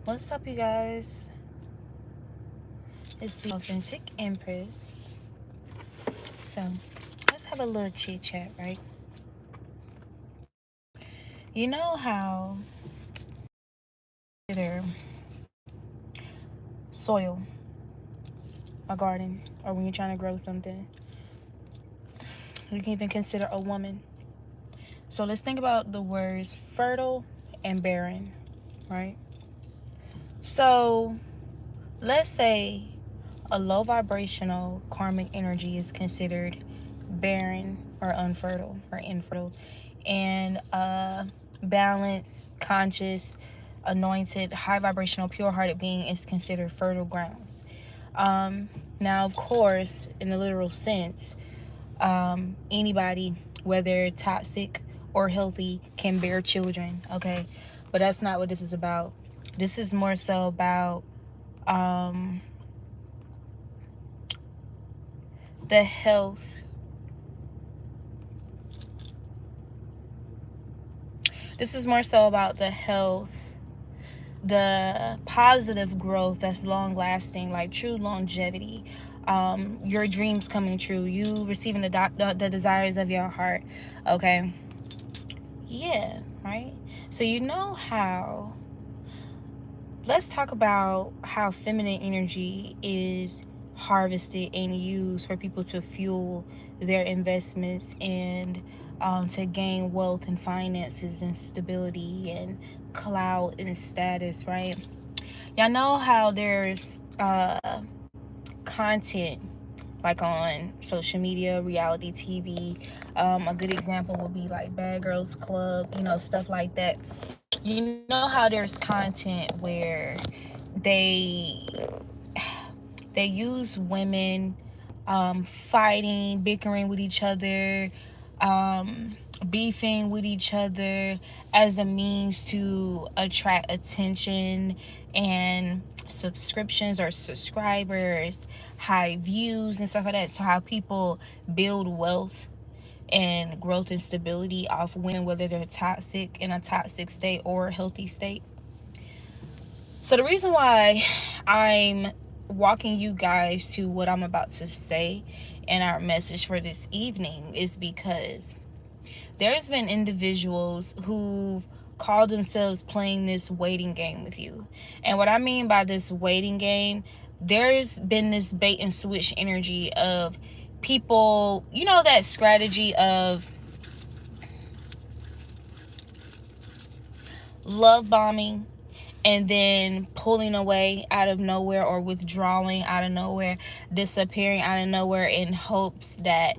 What's up, you guys? It's the Authentic Empress. So, let's have a little chit chat, right? You know how consider soil, a garden, or when you're trying to grow something, you can even consider a woman. So, let's think about the words fertile and barren, right? So, let's say a low vibrational karmic energy is considered barren or unfertile or infertile, and balanced, conscious, anointed, high vibrational, pure hearted being is considered fertile grounds. Now, of course, in the literal sense, anybody, whether toxic or healthy, can bear children, okay? But that's not what this is about. This is more so about the health. This is more so about the health, the positive growth that's long lasting, like true longevity, your dreams coming true, you receiving the desires of your heart. Okay, yeah, right. So you know how, let's talk about how feminine energy is harvested and used for people to fuel their investments and to gain wealth and finances and stability and clout and status, right? Y'all know how there's content like on social media, reality TV. A good example would be like Bad Girls Club, stuff like that. You know how there's content where they they use women fighting, bickering with each other, beefing with each other as a means to attract attention and subscriptions or subscribers, high views and stuff like that. So how people build wealth and growth and stability off women, whether they're toxic, in a toxic state or a healthy state. So the reason why I'm walking you guys to what I'm about to say in our message for this evening is because there's been individuals who call themselves playing this waiting game with you. And what I mean by this waiting game, there's been this bait and switch energy of people, that strategy of love bombing and then pulling away out of nowhere, or withdrawing out of nowhere, disappearing out of nowhere in hopes that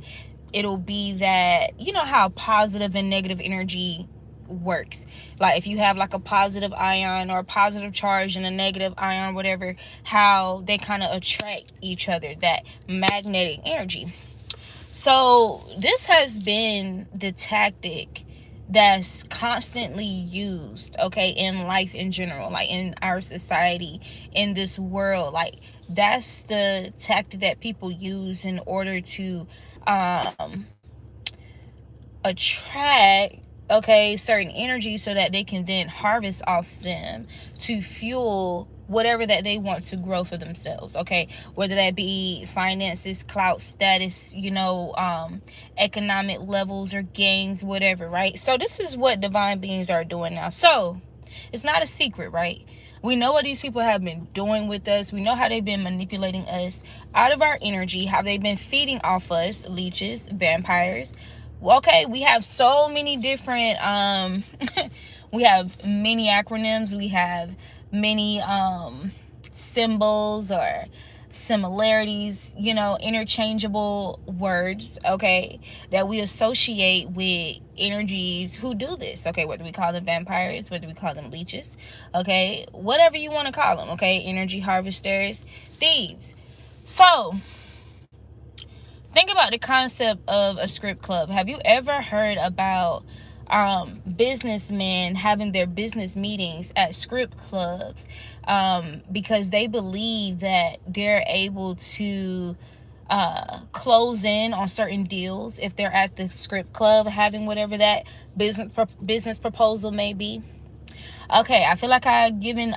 it'll be that, how positive and negative energy works. Like if you have like a positive ion or a positive charge and a negative ion, whatever, how they kind of attract each other, that magnetic energy. So this has been the tactic that's constantly used, okay, in life in general, like in our society, in this world. Like that's the tactic that people use in order to attract, okay, certain energy so that they can then harvest off them to fuel whatever that they want to grow for themselves, okay, whether that be finances, clout, status, economic levels or gains, whatever, right? So this is what divine beings are doing now. So it's not a secret, right? We know what these people have been doing with us. We know how they've been manipulating us out of our energy, how they've been feeding off us, leeches, vampires. Okay, we have so many different we have many acronyms, we have many symbols or similarities, interchangeable words, okay, that we associate with energies who do this, okay, whether we call them vampires, whether we call them leeches, okay, whatever you want to call them, okay, energy harvesters, thieves. So think about the concept of a script club. Have you ever heard about businessmen having their business meetings at script clubs because they believe that they're able to close in on certain deals if they're at the script club having whatever that business proposal may be? Okay, I feel like I've given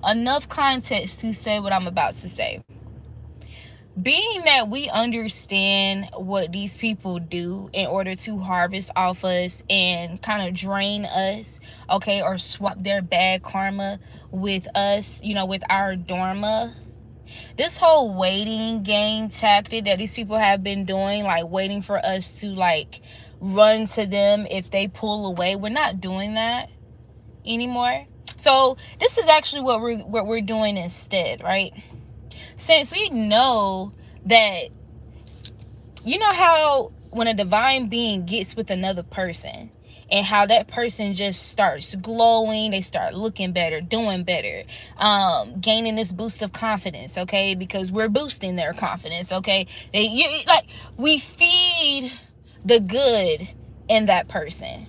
enough context to say what I'm about to say. Being that we understand what these people do in order to harvest off us and kind of drain us, okay, or swap their bad karma with us, with our dharma. This whole waiting game tactic that these people have been doing, like waiting for us to like run to them if they pull away, we're not doing that anymore. So this is actually what we're doing instead, right? Since we know that, how when a divine being gets with another person and how that person just starts glowing, they start looking better, doing better, gaining this boost of confidence, okay, because we're boosting their confidence, okay. We feed the good in that person.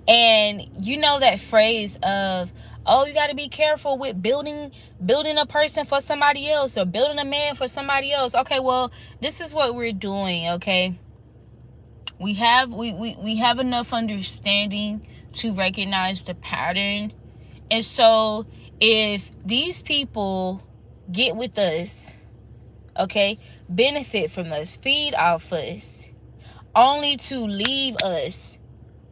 And that phrase of, oh, you got to be careful with building a person for somebody else, or building a man for somebody else. Okay, well, this is what we're doing, okay? We have enough understanding to recognize the pattern. And so if these people get with us, okay, benefit from us, feed off us, only to leave us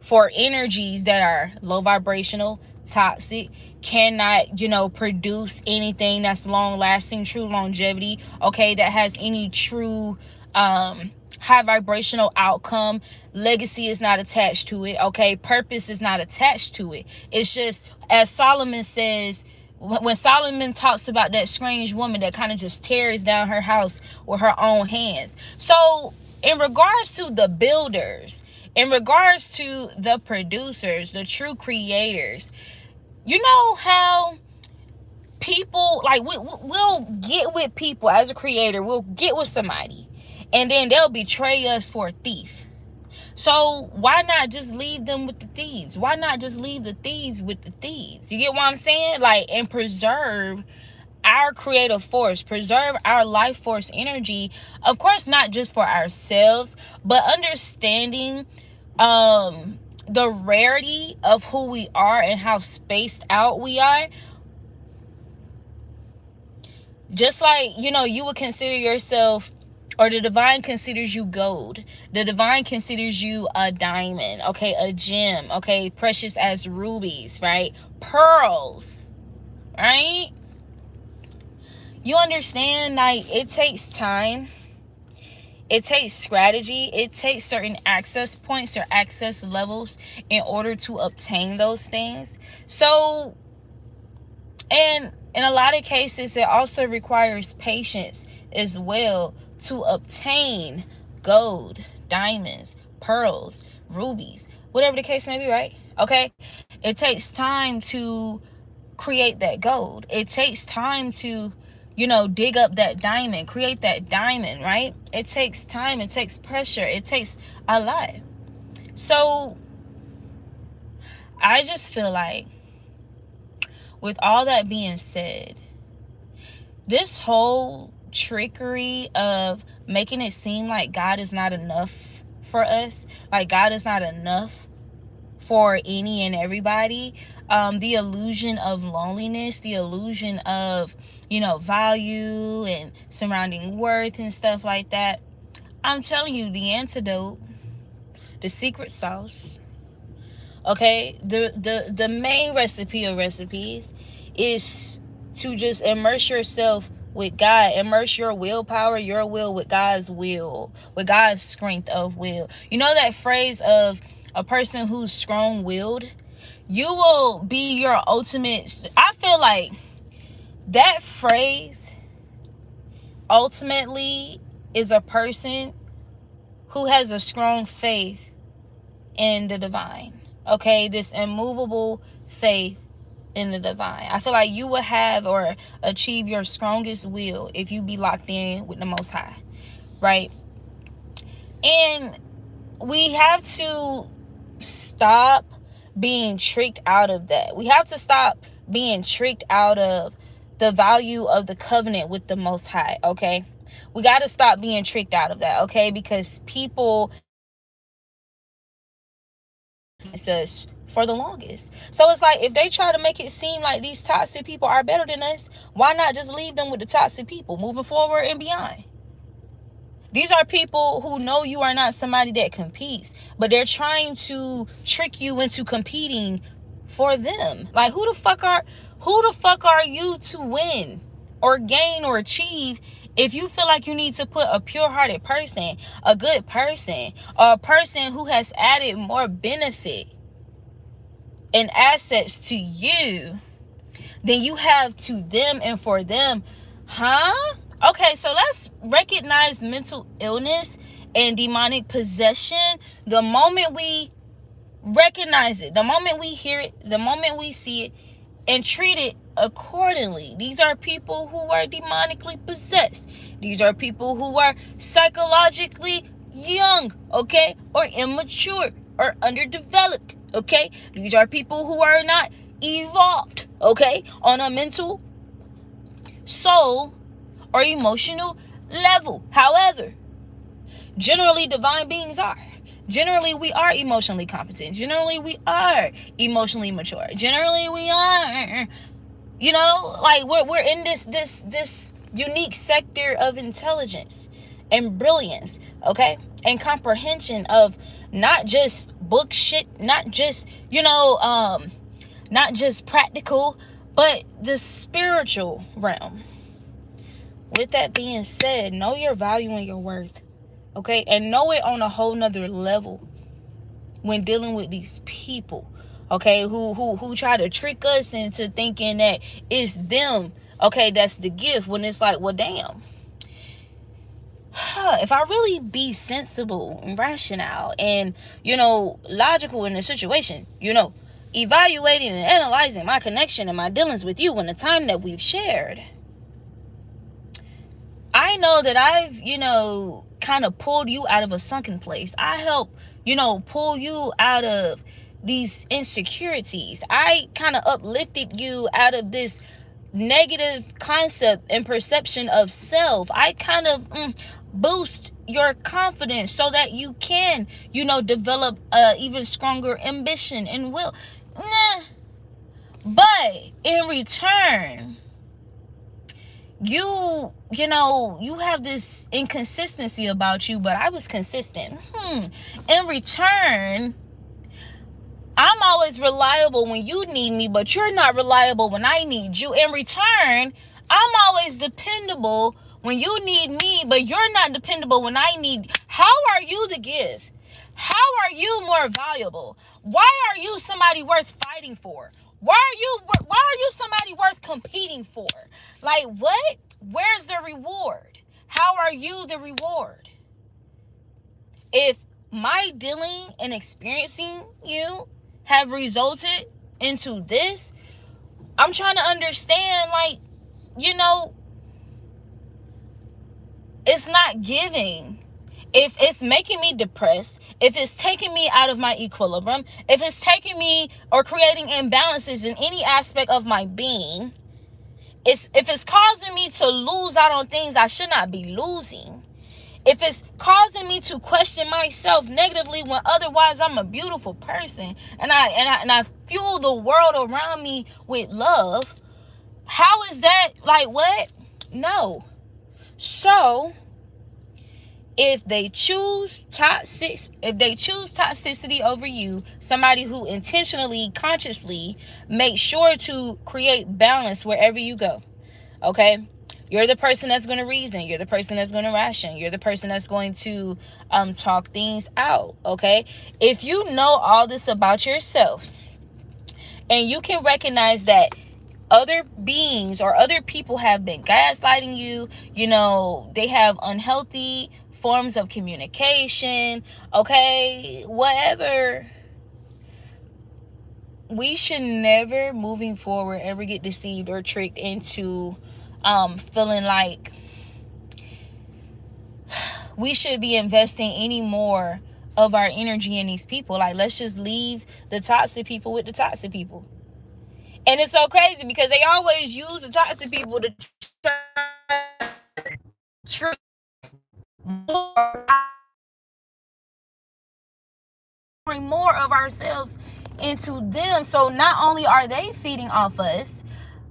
for energies that are low vibrational, toxic, cannot, produce anything that's long lasting, true longevity, okay, that has any true high vibrational outcome. Legacy is not attached to it, okay, purpose is not attached to it. It's just, as Solomon says, when Solomon talks about that strange woman that kind of just tears down her house with her own hands. So in regards to the builders, in regards to the producers, the true creators, you know how people, like, we'll get with people as a creator, we'll get with somebody, and then they'll betray us for a thief. So why not just leave them with the thieves? Why not just leave the thieves with the thieves? You get what I'm saying? Like, and preserve our creative force, preserve our life force energy, of course, not just for ourselves, but understanding the rarity of who we are and how spaced out we are. Just like, you would consider yourself, or the divine considers you gold, the divine considers you a diamond, okay, a gem, okay, precious as rubies, right, pearls, right? You understand, like, it takes time, it takes strategy, it takes certain access points or access levels in order to obtain those things. So, and in a lot of cases, it also requires patience as well to obtain gold, diamonds, pearls, rubies, whatever the case may be, right? Okay, it takes time to create that gold. It takes time to, dig up that diamond, create that diamond, right? It takes time, it takes pressure, it takes a lot. So I just feel like, with all that being said, this whole trickery of making it seem like God is not enough for us, like God is not enough for any and everybody, the illusion of loneliness, the illusion of, value and surrounding worth and stuff like that. I'm telling you, the antidote, the secret sauce, okay, the main recipe of recipes is to just immerse yourself with God. Immerse your willpower, your will, with God's will, with God's strength of will. You know that phrase of a person who's strong-willed? You will be your ultimate. I feel like that phrase ultimately is a person who has a strong faith in the divine. Okay, this immovable faith in the divine. I feel like you will have or achieve your strongest will if you be locked in with the Most High, right? And we have to stop being tricked out of that. We have to stop being tricked out of the value of the covenant with the Most High, okay? We got to stop being tricked out of that, okay? Because people us for the longest. So it's like, if they try to make it seem like these toxic people are better than us, why not just leave them with the toxic people moving forward and beyond? These are people who know you are not somebody that competes, but they're trying to trick you into competing for them. Like, who the fuck are you to win or gain or achieve if you feel like you need to put a pure-hearted person, a good person, a person who has added more benefit and assets to you than you have to them and for them? Huh? Okay, so let's recognize mental illness and demonic possession the moment we recognize it, the moment we hear it, the moment we see it, and treat it accordingly. These are people who are demonically possessed. These are people who are psychologically young, okay, or immature or underdeveloped, okay. These are people who are not evolved, okay, on a mental, soul, or emotional level. However, generally divine beings are. Generally we are emotionally competent. Generally we are emotionally mature. Generally we are, like, we're in this unique sector of intelligence and brilliance, okay, and comprehension of not just book shit, not just, not just practical, but the spiritual realm. With that being said, know your value and your worth, okay, and know it on a whole nother level when dealing with these people, okay, who try to trick us into thinking that it's them, okay, that's the gift, when it's like, well, damn, if I really be sensible and rational and, logical in the situation, evaluating and analyzing my connection and my dealings with you in the time that we've shared, I know that I've, kind of pulled you out of a sunken place. I help, pull you out of these insecurities. I kind of uplifted you out of this negative concept and perception of self. I kind of boost your confidence so that you can, develop even stronger ambition and will. Nah. But in return, you have this inconsistency about you, but I was consistent. In return, I'm always reliable when you need me, but you're not reliable when I need you. In return, I'm always dependable when you need me, but you're not dependable when I need. How are you the gift? How are you more valuable? Why are you somebody worth fighting for? Why are you somebody worth competing for? Like, what? Where's the reward? How are you the reward? If my dealing and experiencing you have resulted into this, I'm trying to understand, like, it's not giving. If it's making me depressed, if it's taking me out of my equilibrium, if it's taking me or creating imbalances in any aspect of my being, if it's causing me to lose out on things I should not be losing, if it's causing me to question myself negatively when otherwise I'm a beautiful person and I fuel the world around me with love, how is that, like, what? No. So if they choose toxicity over you, somebody who intentionally, consciously makes sure to create balance wherever you go, okay, you're the person that's going to reason, you're the person that's going to ration, you're the person that's going to talk things out, okay. If you know all this about yourself and you can recognize that other beings or other people have been gaslighting you, they have unhealthy forms of communication, okay, whatever, we should never, moving forward, ever get deceived or tricked into feeling like we should be investing any more of our energy in these people. Like, let's just leave the toxic people with the toxic people. And it's so crazy because they always use the toxic people to trick more pouring more of ourselves into them. So not only are they feeding off us,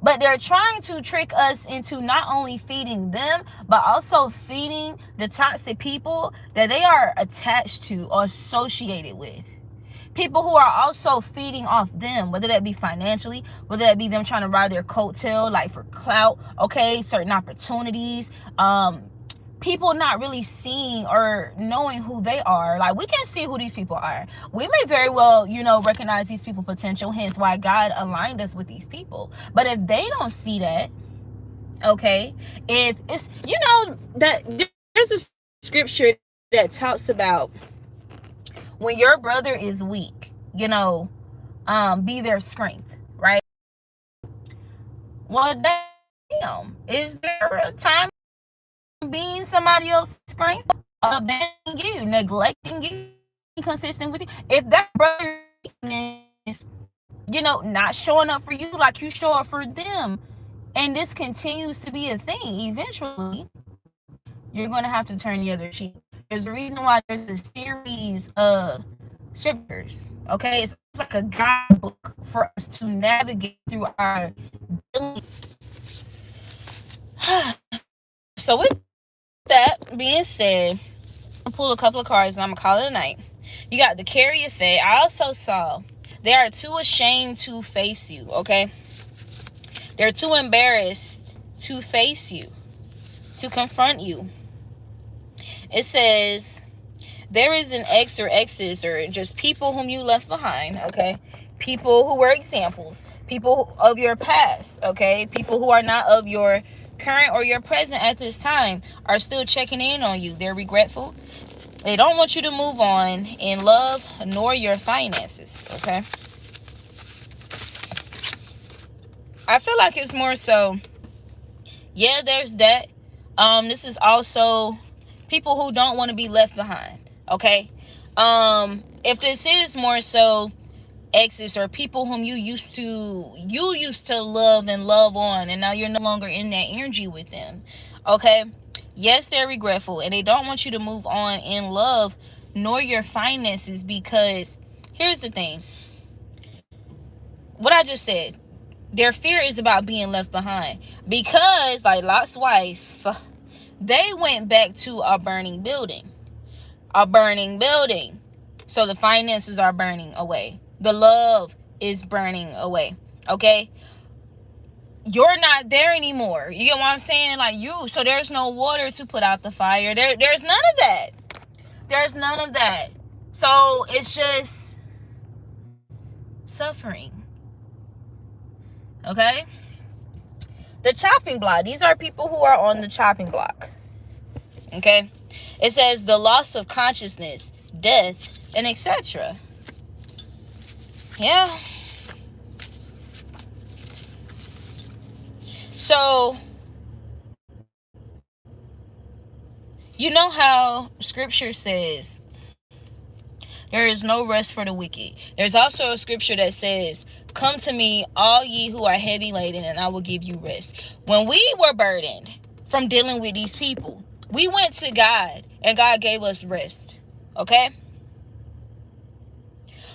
but they're trying to trick us into not only feeding them, but also feeding the toxic people that they are attached to or associated with. People who are also feeding off them, whether that be financially, whether that be them trying to ride their coattail, like for clout, okay, certain opportunities, people not really seeing or knowing who they are. Like, we can see who these people are. We may very well, recognize these people potential, hence why God aligned us with these people. But if they don't see that, okay, if it's, that there's a scripture that talks about when your brother is weak, be their strength, right? Well, damn, is there a time being somebody else's strength, abandoning you, neglecting you, inconsistent with you? If that brother is, not showing up for you like you show up for them, and this continues to be a thing, eventually you're going to have to turn the other cheek. There's a reason why there's a series of scriptures, okay? It's like a guidebook for us to navigate through our daily. So with that being said, I'll pull a couple of cards and I'm gonna call it a night. You got the carry effect. I also saw they are too ashamed to face you, okay? They're too embarrassed to face you, to confront you. It says there is an ex or exes or just people whom you left behind, okay? People who were examples, people of your past, okay? People who are not of your current or your present at this time are still checking in on you. They're regretful. They don't want you to move on in love nor your finances, okay? I feel like it's more so, yeah, there's that. This is also people who don't want to be left behind, okay? If this is more so exes or people whom you used to love and love on, and now you're no longer in that energy with them, okay? Yes, they're regretful and they don't want you to move on in love nor your finances, because here's the thing. What I just said, their fear is about being left behind, because like Lot's wife, they went back to a burning building. So the finances are burning away. The love is burning away. Okay? You're not there anymore. You get what I'm saying? So there's no water to put out the fire. There's none of that. There's none of that. So it's just suffering. Okay? The chopping block. These are people who are on the chopping block. Okay? It says the loss of consciousness, death, and etc. Yeah. So, you know how scripture says there is no rest for the wicked. There's also a scripture that says, come to me, all ye who are heavy laden, and I will give you rest. When we were burdened from dealing with these people, we went to God and God gave us rest. Okay?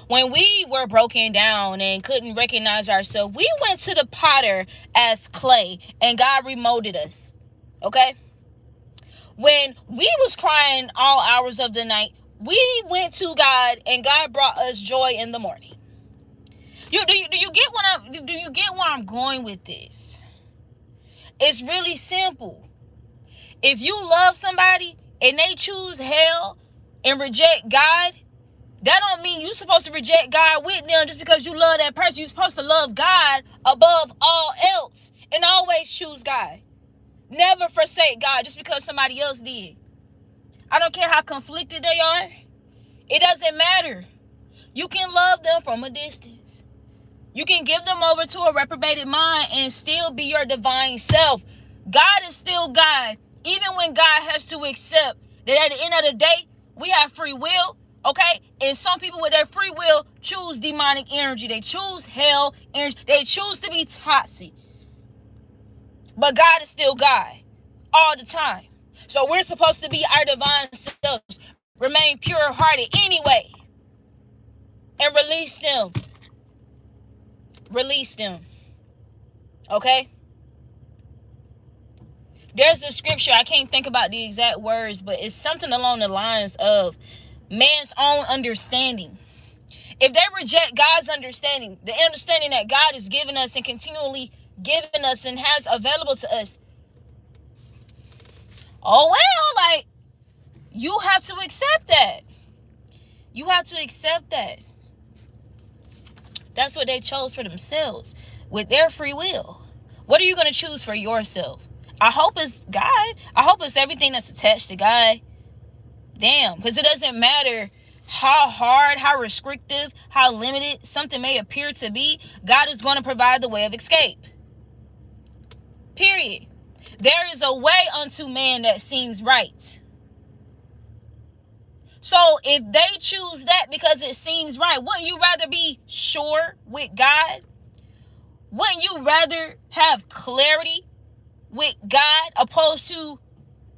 When we were broken down and couldn't recognize ourselves, we went to the potter as clay and God remolded us. Okay? When we was crying all hours of the night, we went to God and God brought us joy in the morning. Do you get where I'm going with this? It's really simple. If you love somebody and they choose hell and reject God, that don't mean you're supposed to reject God with them just because you love that person. You're supposed to love God above all else and always choose God. Never forsake God just because somebody else did. I don't care how conflicted they are. It doesn't matter. You can love them from a distance. You can give them over to a reprobated mind and still be your divine self. God is still God. Even when God has to accept that at the end of the day, we have free will. Okay? And some people with their free will choose demonic energy. They choose hell energy. They choose to be toxic. But God is still God all the time. So we're supposed to be our divine selves. Remain pure-hearted anyway. and release them. Release them. Okay? There's the scripture. I can't think about the exact words, but it's something along the lines of man's own understanding. If they reject God's understanding, the understanding that God has given us and continually given us and has available to us, oh well, like, you have to accept that. You have to accept that. That's what they chose for themselves with their free will. What are you going to choose for yourself? I hope it's God. I hope it's everything that's attached to God. Damn, because it doesn't matter how hard, how restrictive, how limited something may appear to be. God is going to provide the way of escape. Period. There is a way unto man that seems right. So if they choose that because it seems right, wouldn't you rather be sure with God? Wouldn't you rather have clarity with God opposed to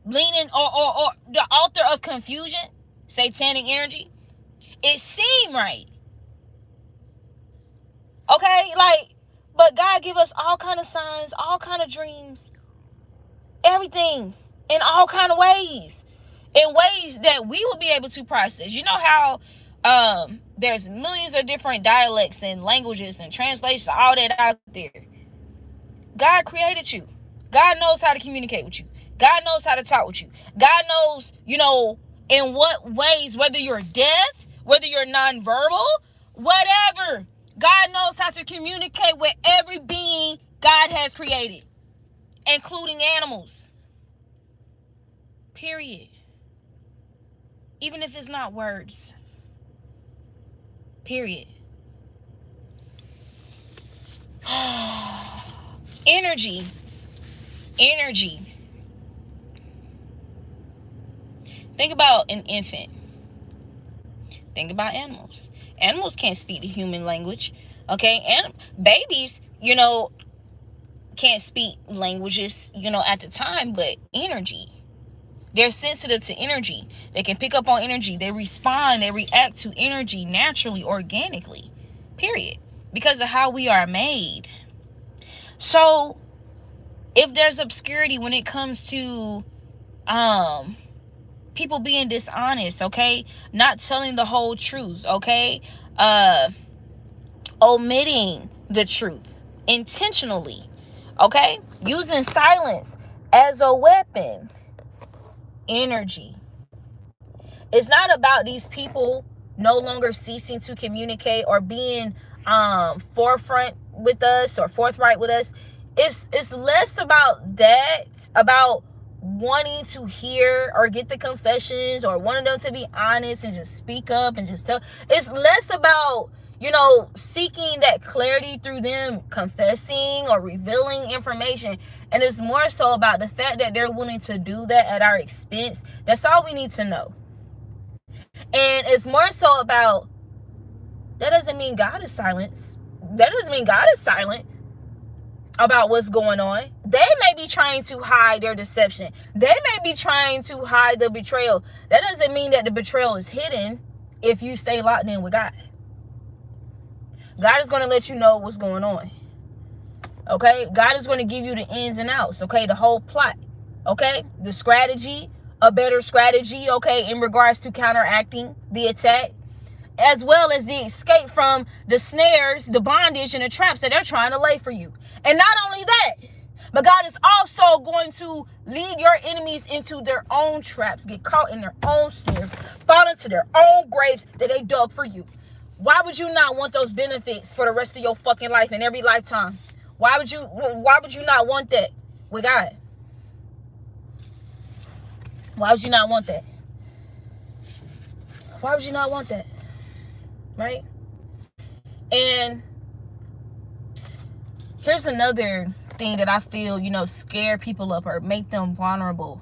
leaning or the author of confusion, satanic energy? It seemed right. Okay, like, but God give us all kind of signs, all kind of dreams, everything in all kind of ways, in ways that we will be able to process. You know how there's millions of different dialects and languages and translations, all that out there. God created you. God knows how to communicate with you. God knows how to talk with you. God knows, in what ways, whether you're deaf, whether you're nonverbal, whatever. God knows how to communicate with every being God has created, including animals. Period. Even if it's not words. Period. Energy. Think about an infant. Think about animals. Animals can't speak the human language. Okay? And babies, can't speak languages, at the time, but energy. They're sensitive to energy. They can pick up on energy. They respond, they react to energy naturally, organically. Period. Because of how we are made. So, if there's obscurity when it comes to people being dishonest, okay? Not telling the whole truth, okay? Omitting the truth intentionally, okay? Using silence as a weapon. Energy. It's not about these people no longer ceasing to communicate or being forefront with us or forthright with us. It's less about that, about wanting to hear or get the confessions or wanting them to be honest and just speak up and just tell. It's less about, seeking that clarity through them confessing or revealing information. And it's more so about the fact that they're willing to do that at our expense. That's all we need to know. And it's more so about, that doesn't mean God is silent. That doesn't mean God is silent about what's going on. They may be trying to hide their deception. They may be trying to hide the betrayal. That doesn't mean that the betrayal is hidden if you stay locked in with God. God is going to let you know what's going on. Okay? God is going to give you the ins and outs. Okay? The whole plot. Okay? The strategy, a better strategy. Okay? In regards to counteracting the attack, as well as the escape from the snares, the bondage, and the traps that they're trying to lay for you. And not only that, but God is also going to lead your enemies into their own traps, get caught in their own snares, fall into their own graves that they dug for you. Why would you not want those benefits for the rest of your fucking life and every lifetime? Why would you not want that with God? Why would you not want that? Why would you not want that? Right? And here's another thing that I feel, scare people up or make them vulnerable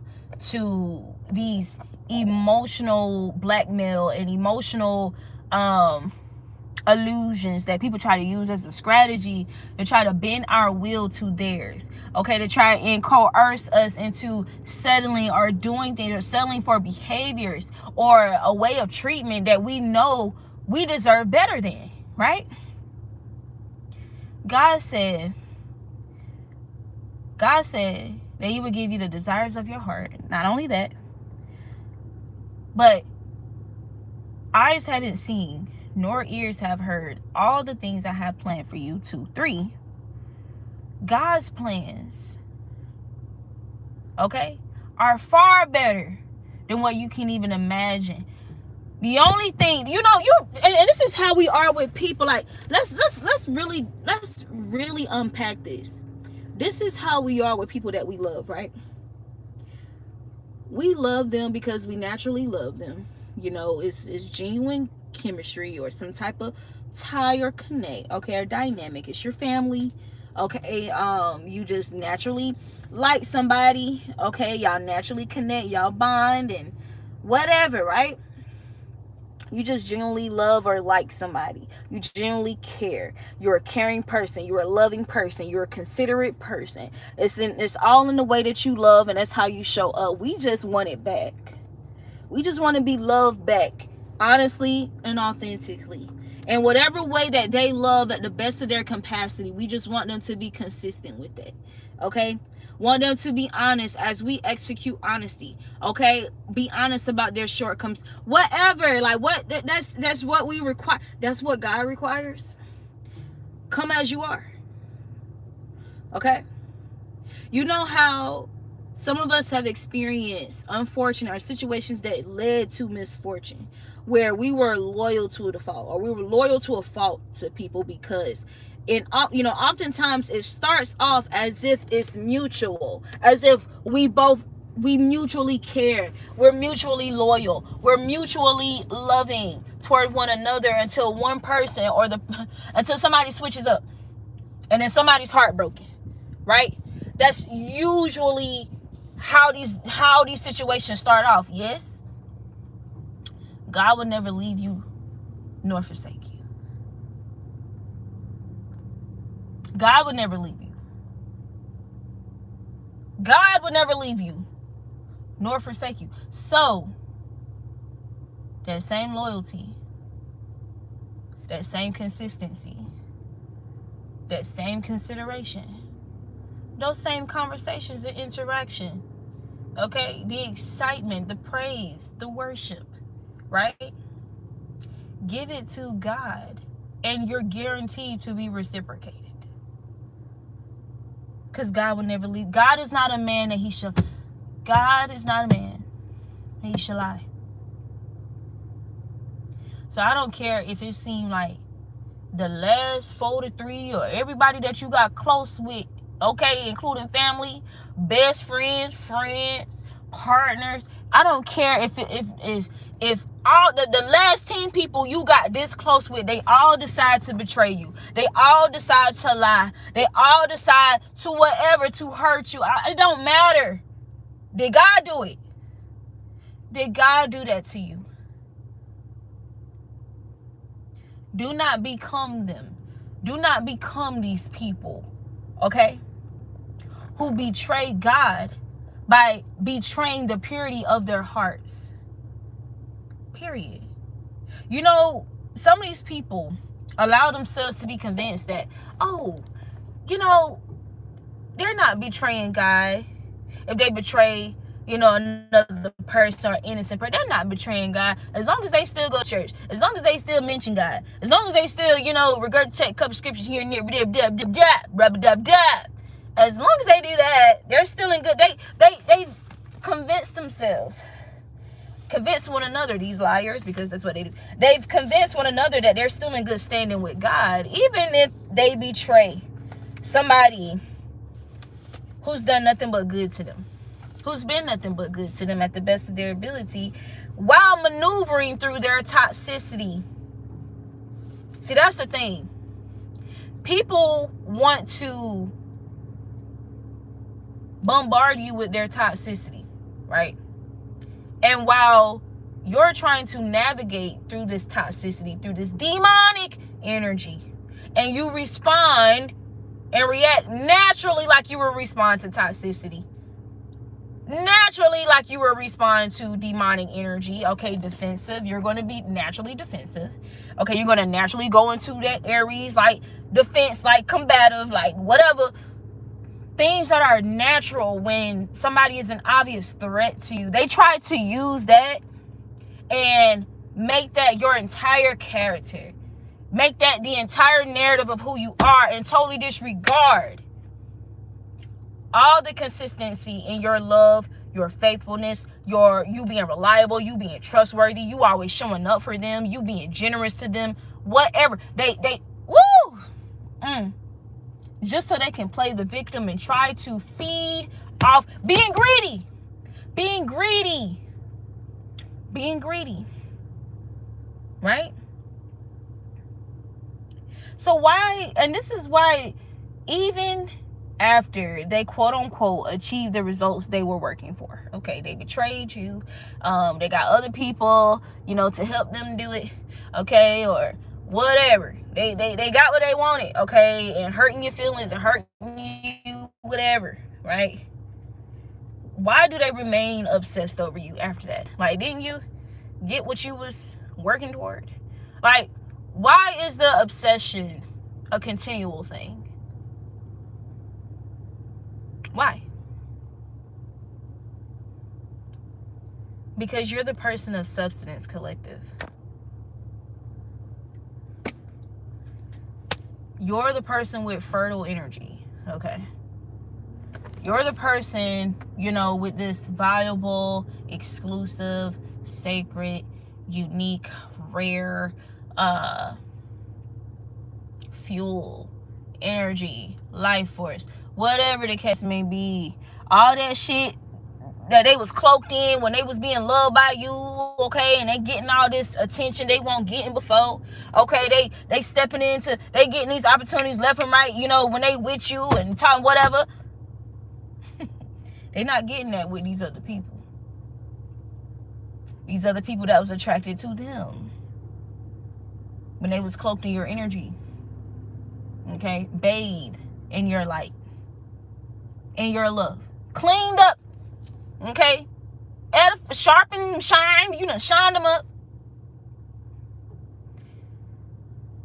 to these emotional blackmail and emotional illusions that people try to use as a strategy to try to bend our will to theirs. Okay, to try and coerce us into settling or doing things or settling for behaviors or a way of treatment that we know we deserve better than, right? God said that he would give you the desires of your heart. Not only that, but eyes haven't seen, nor ears have heard all the things I have planned for you. 2, 3. God's plans, okay, are far better than what you can even imagine. The only thing, you know, and this is how we are with people. Like, let's really unpack this. This is how we are with people that we love, right? We love them because we naturally love them. You know, it's genuine chemistry or some type of tie or connect, okay, or dynamic. It's your family, okay. You just naturally like somebody, okay. Y'all naturally connect, y'all bond and whatever, right? You just genuinely love or like somebody. You genuinely care. You're a caring person. You're a loving person. You're a considerate person. It's all in the way that you love, and that's how you show up. We just want it back. We just want to be loved back, honestly and authentically. And whatever way that they love at the best of their capacity, we just want them to be consistent with it. Okay? Want them to be honest as we execute honesty. Okay? Be honest about their shortcomings. Whatever. Like, what? That's what we require. That's what God requires. Come as you are. Okay? You know how some of us have experienced unfortunate or situations that led to misfortune, where we were loyal to the fault, or we were loyal to a fault to people because, oftentimes it starts off as if it's mutual, as if we mutually care, we're mutually loyal, we're mutually loving toward one another until one person until somebody switches up, and then somebody's heartbroken, right? That's usually how these situations start off. Yes, God will never leave you nor forsake you. God would never leave you. God would never leave you nor forsake you. So that same loyalty, that same consistency, that same consideration, those same conversations and interaction, okay, the excitement, the praise, the worship, right? Give it to God, and you're guaranteed to be reciprocated. Because God will never leave. God is not a man that he shall. God is not a man that he shall lie. So I don't care if it seemed like the last 4 to 3 or everybody that you got close with, okay, including family, best friends, partners. I don't care if all the last 10 people you got this close with, they all decide to betray you. They all decide to lie. They all decide to whatever, to hurt you. It don't matter. Did God do it? Did God do that to you? Do not become them. Do not become these people, okay, who betray God by betraying the purity of their hearts. Period. You know, some of these people allow themselves to be convinced that, they're not betraying God. If they betray, another person or innocent person, they're not betraying God. As long as they still go to church, as long as they still mention God, as long as they still, regurgitate a couple scriptures here and there, as long as they do that, they're still in good. They convinced themselves, convinced one another, these liars, because that's what they do. They've convinced one another that they're still in good standing with God, even if they betray somebody who's done nothing but good to them, who's been nothing but good to them at the best of their ability, while maneuvering through their toxicity. See, that's the thing. People want to bombard you with their toxicity, right? And while you're trying to navigate through this toxicity, through this demonic energy, and you respond and react naturally like you would respond to toxicity, naturally, like you will respond to demonic energy. Okay, defensive. You're going to be naturally defensive. Okay, you're going to naturally go into that Aries, like defense, like combative, like whatever. Things that are natural when somebody is an obvious threat to you. They try to use that and make that your entire character. Make that the entire narrative of who you are, and totally disregard all the consistency in your love, your faithfulness, you being reliable, you being trustworthy, you always showing up for them, you being generous to them, whatever. They woo! Just so they can play the victim and try to feed off being greedy. Being greedy. Being greedy. Right? So why, and this is why, even after they quote unquote achieved the results they were working for, okay, they betrayed you, they got other people, to help them do it, okay, or whatever, they got what they wanted, okay, and hurting your feelings and hurting you, whatever, right? Why do they remain obsessed over you after that? Like, didn't you get what you was working toward? Like, why is the obsession a continual thing? Why? Because you're the person of substance collective. You're the person with fertile energy, okay? You're the person, with this valuable, exclusive, sacred, unique, rare, fuel, energy, life force, whatever the case may be. All that shit that they was cloaked in when they was being loved by you, okay, and they getting all this attention they weren't getting before, okay, they stepping into, they getting these opportunities left and right, when they with you and talking whatever. They not getting that with these other people. These other people that was attracted to them when they was cloaked in your energy, okay, bathed in your light, in your love, cleaned up, okay, sharpened, shined, shined them up.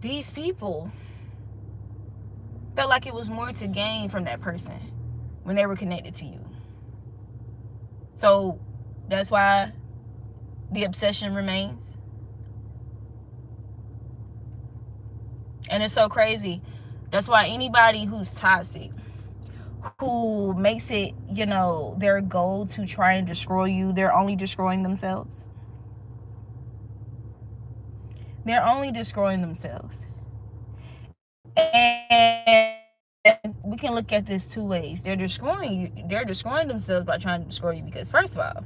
These people felt like it was more to gain from that person when they were connected to you. So that's why the obsession remains. And it's so crazy. That's why anybody who's toxic, who makes it, their goal to try and destroy you, they're only destroying themselves. They're only destroying themselves. And we can look at this two ways. They're destroying you. They're destroying themselves by trying to destroy you because, first of all,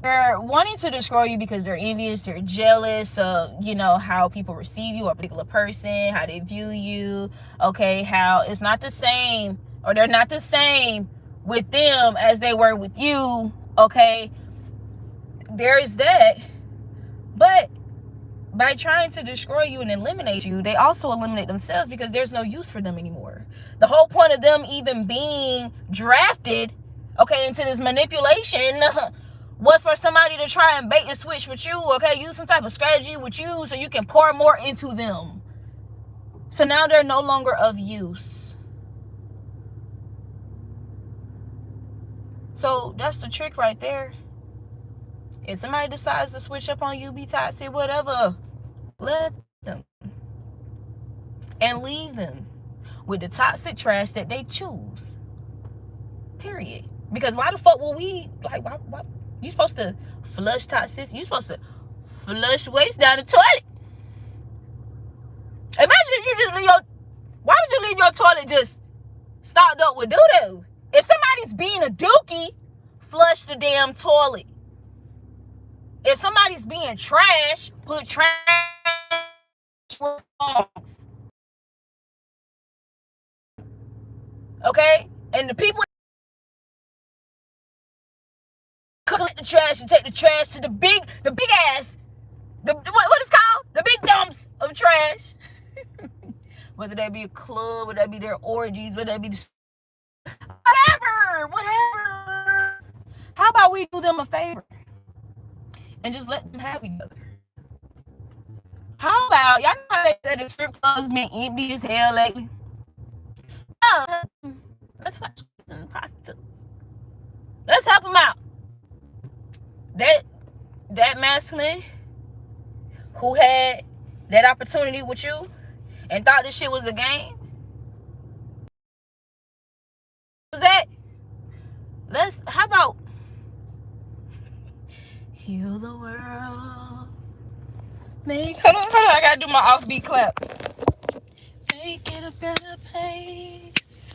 they're wanting to destroy you because they're envious, they're jealous of, how people receive you, or a particular person, how they view you, okay, how it's not the same, or they're not the same with them as they were with you, okay? There is that. But by trying to destroy you and eliminate you, they also eliminate themselves because there's no use for them anymore. The whole point of them even being drafted, okay, into this manipulation was for somebody to try and bait and switch with you, okay, use some type of strategy with you so you can pour more into them. So now they're no longer of use. So that's the trick right there. If somebody decides to switch up on you, be toxic, whatever, let them. And leave them with the toxic trash that they choose. Period. Because why the fuck will we, like, why you supposed to flush toxicity? You supposed to flush waste down the toilet. Imagine if you just why would you leave your toilet just stocked up with doo-doo? If somebody's being a dookie, flush the damn toilet. If somebody's being trash, put trash wrongs. Okay? And the people collect the trash and take the trash to the big ass, what is called? The big dumps of trash. Whether that be a club, whether that be their orgies, whether that be whatever whatever. How about we do them a favor and just let them have each other? How about, y'all know how they said the strip clubs been empty as hell lately? Oh, let's watch some prostitutes. Let's help them out. That masculine who had that opportunity with you and thought this shit was a game. Was that? How about heal the world? Hold on, I gotta do my offbeat clap. Make it a better place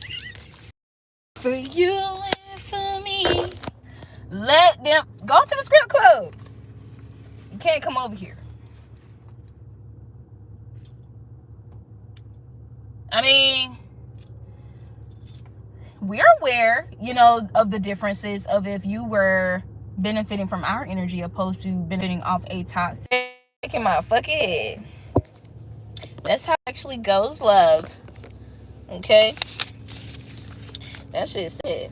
for you and for me. Let them go to the script club. You can't come over here. I mean, we're aware, of the differences of if you were benefiting from our energy opposed to benefiting off a toxic. In my fucking head. That's how it actually goes, love. Okay? That shit said.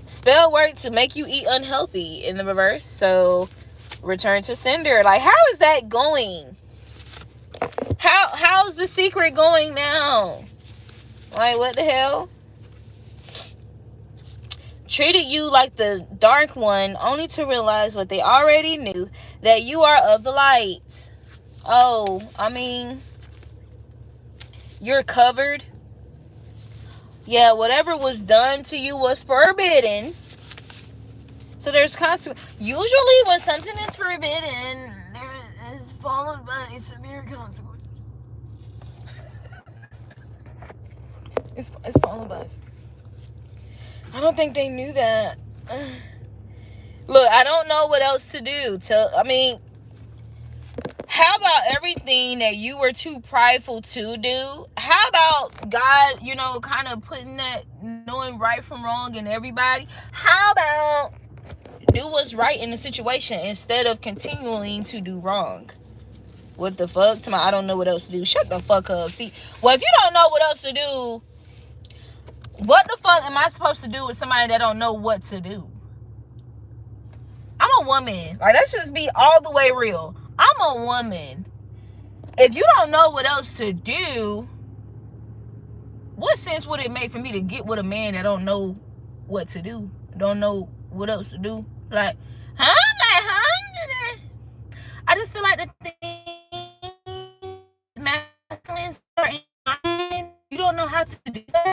Spell work to make you eat unhealthy in the reverse. So return to sender. Like, how is that going? How's the secret going now? Like, what the hell? Treated you like the dark one, only to realize what they already knew, that you are of the light. Oh, I mean, you're covered. Yeah, whatever was done to you was forbidden. So there's consequences. Usually when something is forbidden, there is followed by severe consequences. It's followed by severe. I don't think they knew that. Look, I don't know what else to do. How about everything that you were too prideful to do? How about God, kind of putting that knowing right from wrong in everybody? How about do what's right in the situation instead of continuing to do wrong? What the fuck? I don't know what else to do. Shut the fuck up. See, well, if you don't know what else to do, what the fuck am I supposed to do with somebody that don't know what to do? I'm a woman. Like, let's just be all the way real. I'm a woman. If you don't know what else to do, what sense would it make for me to get with a man that don't know what to do? Don't know what else to do? Like, I just feel like the thing masculines are in, you don't know how to do